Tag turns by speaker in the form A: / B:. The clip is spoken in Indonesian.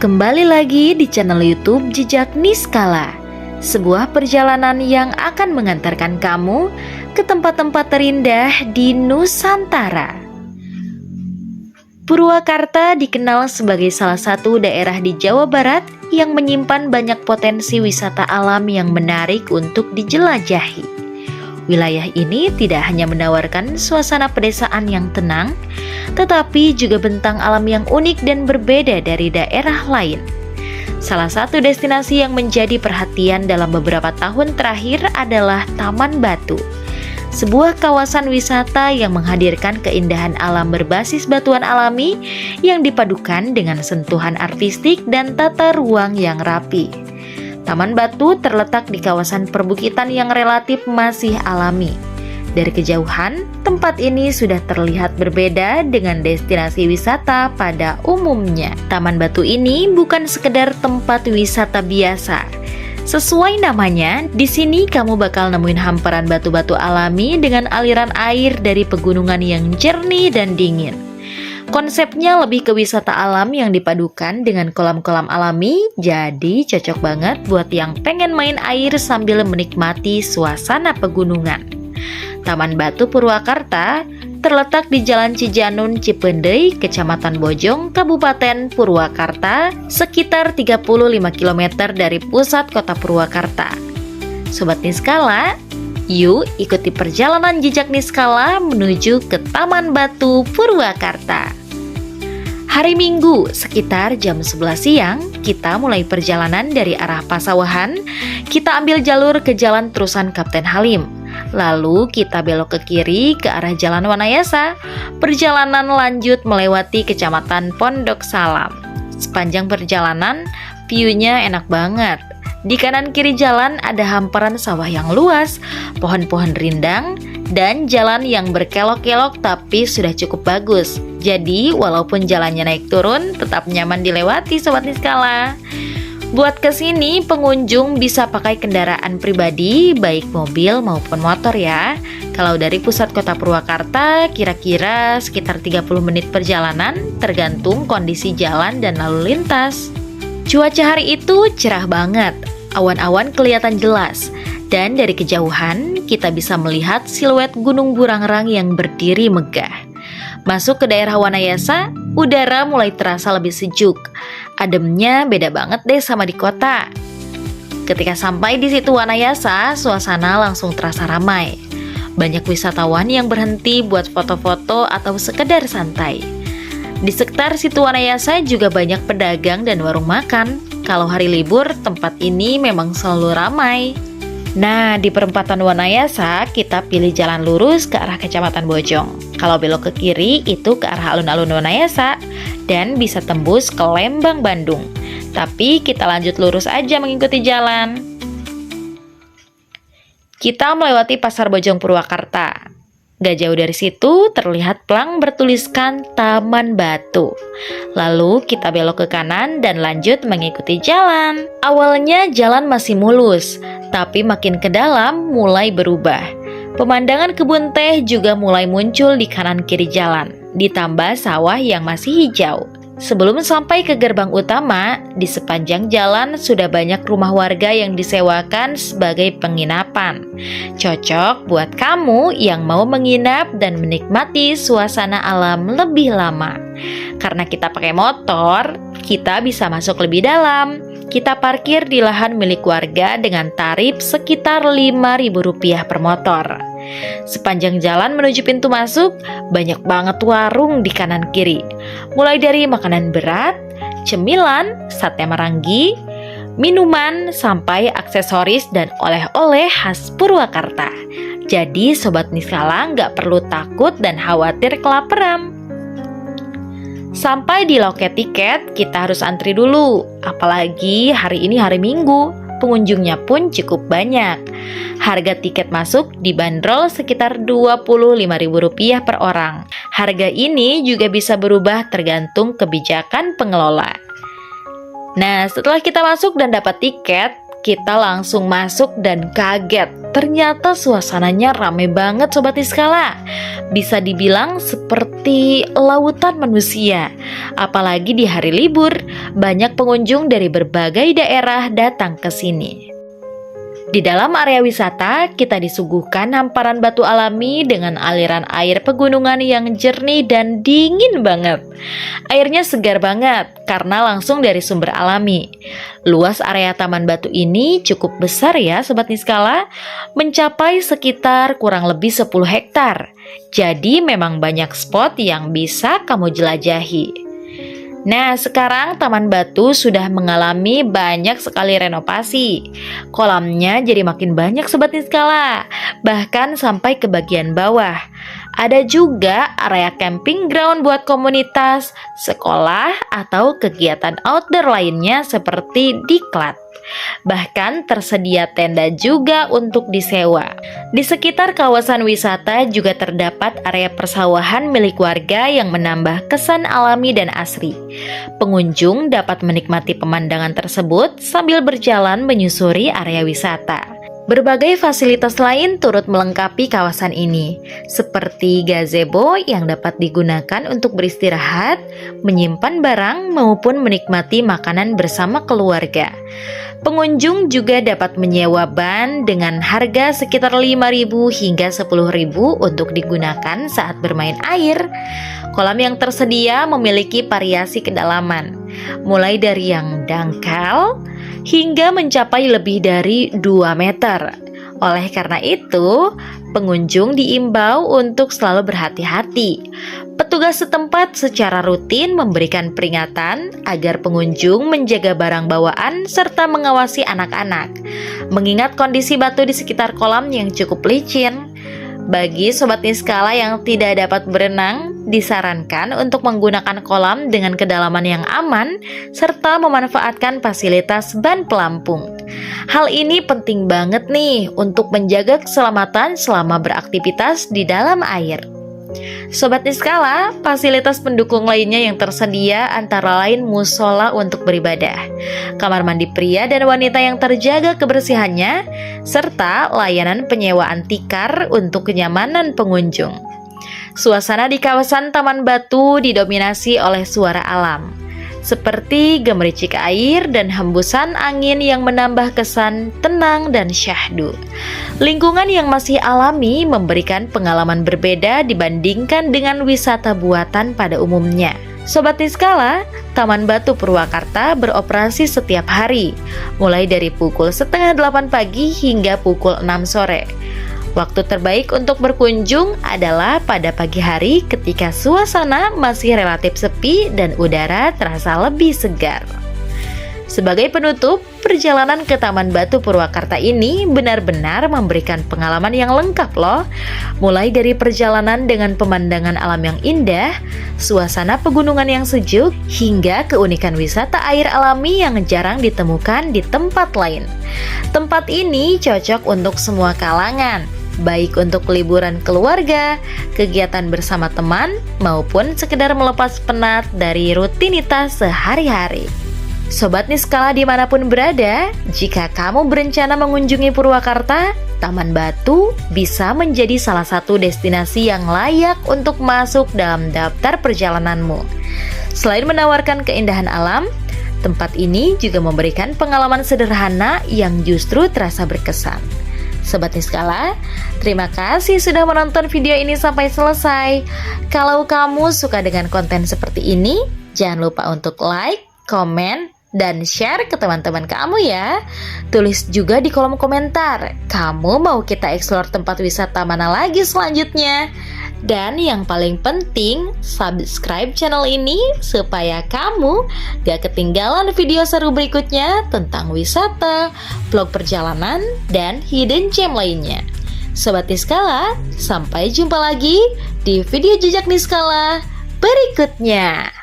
A: Kembali lagi di channel YouTube Jejak Niskala, sebuah perjalanan yang akan mengantarkan kamu ke tempat-tempat terindah di Nusantara. Purwakarta dikenal sebagai salah satu daerah di Jawa Barat yang menyimpan banyak potensi wisata alam yang menarik untuk dijelajahi. Wilayah ini tidak hanya menawarkan suasana pedesaan yang tenang, tetapi juga bentang alam yang unik dan berbeda dari daerah lain. Salah satu destinasi yang menjadi perhatian dalam beberapa tahun terakhir adalah Taman Batu, sebuah kawasan wisata yang menghadirkan keindahan alam berbasis batuan alami yang dipadukan dengan sentuhan artistik dan tata ruang yang rapi. Taman Batu terletak di kawasan perbukitan yang relatif masih alami. Dari kejauhan, tempat ini sudah terlihat berbeda dengan destinasi wisata pada umumnya. Taman Batu ini bukan sekedar tempat wisata biasa. Sesuai namanya, di sini kamu bakal nemuin hamparan batu-batu alami dengan aliran air dari pegunungan yang jernih dan dingin. Konsepnya lebih ke wisata alam yang dipadukan dengan kolam-kolam alami, jadi cocok banget buat yang pengen main air sambil menikmati suasana pegunungan. Taman Batu Purwakarta terletak di Jalan Cijanun Cipendei, Kecamatan Bojong, Kabupaten Purwakarta, sekitar 35 km dari pusat kota Purwakarta. Sobat Niskala, yuk ikuti perjalanan jejak Niskala menuju ke Taman Batu Purwakarta. Hari Minggu sekitar jam 11 siang, kita mulai perjalanan dari arah Pasawahan. Kita ambil jalur ke Jalan Terusan Kapten Halim. Lalu kita belok ke kiri ke arah Jalan Wanayasa. Perjalanan lanjut melewati Kecamatan Pondok Salam. Sepanjang perjalanan, view-nya enak banget. Di kanan kiri jalan ada hamparan sawah yang luas, pohon-pohon rindang, dan jalan yang berkelok-kelok tapi sudah cukup bagus. Jadi walaupun jalannya naik turun, tetap nyaman dilewati Sobat Niskala. Buat kesini, pengunjung bisa pakai kendaraan pribadi, baik mobil maupun motor ya. Kalau dari pusat kota Purwakarta, kira-kira sekitar 30 menit perjalanan, tergantung kondisi jalan dan lalu lintas. Cuaca hari itu cerah banget, awan-awan kelihatan jelas, dan dari kejauhan kita bisa melihat siluet Gunung Burangrang yang berdiri megah. Masuk ke daerah Wanayasa, udara mulai terasa lebih sejuk. Ademnya beda banget deh sama di kota. Ketika sampai di situ Wanayasa, suasana langsung terasa ramai. Banyak wisatawan yang berhenti buat foto-foto atau sekedar santai. Di sekitar situ Wanayasa juga banyak pedagang dan warung makan. Kalau hari libur, tempat ini memang selalu ramai. Nah, di perempatan Wanayasa, kita pilih jalan lurus ke arah Kecamatan Bojong. Kalau belok ke kiri, itu ke arah alun-alun Wanayasa dan bisa tembus ke Lembang, Bandung. Tapi kita lanjut lurus aja mengikuti jalan. Kita melewati Pasar Bojong Purwakarta. Gak jauh dari situ terlihat plang bertuliskan Taman Batu. Lalu kita belok ke kanan dan lanjut mengikuti jalan. Awalnya jalan masih mulus, tapi makin ke dalam mulai berubah. Pemandangan kebun teh juga mulai muncul di kanan kiri jalan, ditambah sawah yang masih hijau. Sebelum sampai ke gerbang utama, di sepanjang jalan sudah banyak rumah warga yang disewakan sebagai penginapan. Cocok buat kamu yang mau menginap dan menikmati suasana alam lebih lama. Karena kita pakai motor, kita bisa masuk lebih dalam. Kita parkir di lahan milik warga dengan tarif sekitar Rp5.000 per motor. Sepanjang jalan menuju pintu masuk, banyak banget warung di kanan kiri. Mulai dari makanan berat, cemilan, sate marangi, minuman, sampai aksesoris dan oleh-oleh khas Purwakarta. Jadi Sobat Niskala nggak perlu takut dan khawatir kelaparan. Sampai di loket tiket, kita harus antri dulu. Apalagi hari ini hari Minggu, pengunjungnya pun cukup banyak. Harga tiket masuk dibanderol sekitar Rp25.000 per orang. Harga ini juga bisa berubah tergantung kebijakan pengelola. Nah, setelah kita masuk dan dapat tiket, Kita langsung masuk dan kaget. Ternyata suasananya ramai banget Sobat Niskala. Bisa dibilang seperti lautan manusia. Apalagi di hari libur, banyak pengunjung dari berbagai daerah datang ke sini. Di dalam area wisata, kita disuguhkan hamparan batu alami dengan aliran air pegunungan yang jernih dan dingin banget. Airnya segar banget karena langsung dari sumber alami. Luas area taman batu ini cukup besar ya Sobat Niskala, mencapai sekitar kurang lebih 10 hektar. Jadi memang banyak spot yang bisa kamu jelajahi. Nah, sekarang Taman Batu sudah mengalami banyak sekali renovasi. Kolamnya jadi makin banyak Sobat Niskala, bahkan sampai ke bagian bawah. Ada juga area camping ground buat komunitas, sekolah, atau kegiatan outdoor lainnya seperti diklat. Bahkan tersedia tenda juga untuk disewa. Di sekitar kawasan wisata juga terdapat area persawahan milik warga yang menambah kesan alami dan asri. Pengunjung dapat menikmati pemandangan tersebut sambil berjalan menyusuri area wisata. Berbagai fasilitas lain turut melengkapi kawasan ini, seperti gazebo yang dapat digunakan untuk beristirahat, menyimpan barang, maupun menikmati makanan bersama keluarga. Pengunjung juga dapat menyewa ban dengan harga sekitar 5.000 hingga 10.000 untuk digunakan saat bermain air. Kolam yang tersedia memiliki variasi kedalaman, mulai dari yang dangkal hingga mencapai lebih dari 2 meter. Oleh karena itu, pengunjung diimbau untuk selalu berhati-hati. Petugas setempat secara rutin memberikan peringatan agar pengunjung menjaga barang bawaan serta mengawasi anak-anak, mengingat kondisi batu di sekitar kolam yang cukup licin. Bagi Sobat Niskala yang tidak dapat berenang, disarankan untuk menggunakan kolam dengan kedalaman yang aman serta memanfaatkan fasilitas ban pelampung. Hal ini penting banget nih untuk menjaga keselamatan selama beraktivitas di dalam air. Sobat Niskala, fasilitas pendukung lainnya yang tersedia antara lain musola untuk beribadah, kamar mandi pria dan wanita yang terjaga kebersihannya, serta layanan penyewaan tikar untuk kenyamanan pengunjung. Suasana di kawasan Taman Batu didominasi oleh suara alam, seperti gemericik air dan hembusan angin yang menambah kesan tenang dan syahdu. Lingkungan yang masih alami memberikan pengalaman berbeda dibandingkan dengan wisata buatan pada umumnya. Sobat Niskala, Taman Batu Purwakarta beroperasi setiap hari, mulai dari pukul 7:30 pagi hingga pukul 6 sore. Waktu terbaik untuk berkunjung adalah pada pagi hari ketika suasana masih relatif sepi dan udara terasa lebih segar. Sebagai penutup, perjalanan ke Taman Batu Purwakarta ini benar-benar memberikan pengalaman yang lengkap loh. Mulai dari perjalanan dengan pemandangan alam yang indah, suasana pegunungan yang sejuk, hingga keunikan wisata air alami yang jarang ditemukan di tempat lain. Tempat ini cocok untuk semua kalangan, baik untuk liburan keluarga, kegiatan bersama teman, maupun sekedar melepas penat dari rutinitas sehari-hari. Sobat Niskala dimanapun berada, jika kamu berencana mengunjungi Purwakarta, Taman Batu bisa menjadi salah satu destinasi yang layak untuk masuk dalam daftar perjalananmu. Selain menawarkan keindahan alam, tempat ini juga memberikan pengalaman sederhana yang justru terasa berkesan. Sobat Niskala, terima kasih sudah menonton video ini sampai selesai. Kalau kamu suka dengan konten seperti ini, jangan lupa untuk like, komen, dan share ke teman-teman kamu ya. Tulis juga di kolom komentar, kamu mau kita eksplor tempat wisata mana lagi selanjutnya. Dan yang paling penting, subscribe channel ini supaya kamu gak ketinggalan video seru berikutnya tentang wisata, vlog perjalanan, dan hidden gem lainnya. Sobat Niskala, sampai jumpa lagi di video Jejak Niskala berikutnya.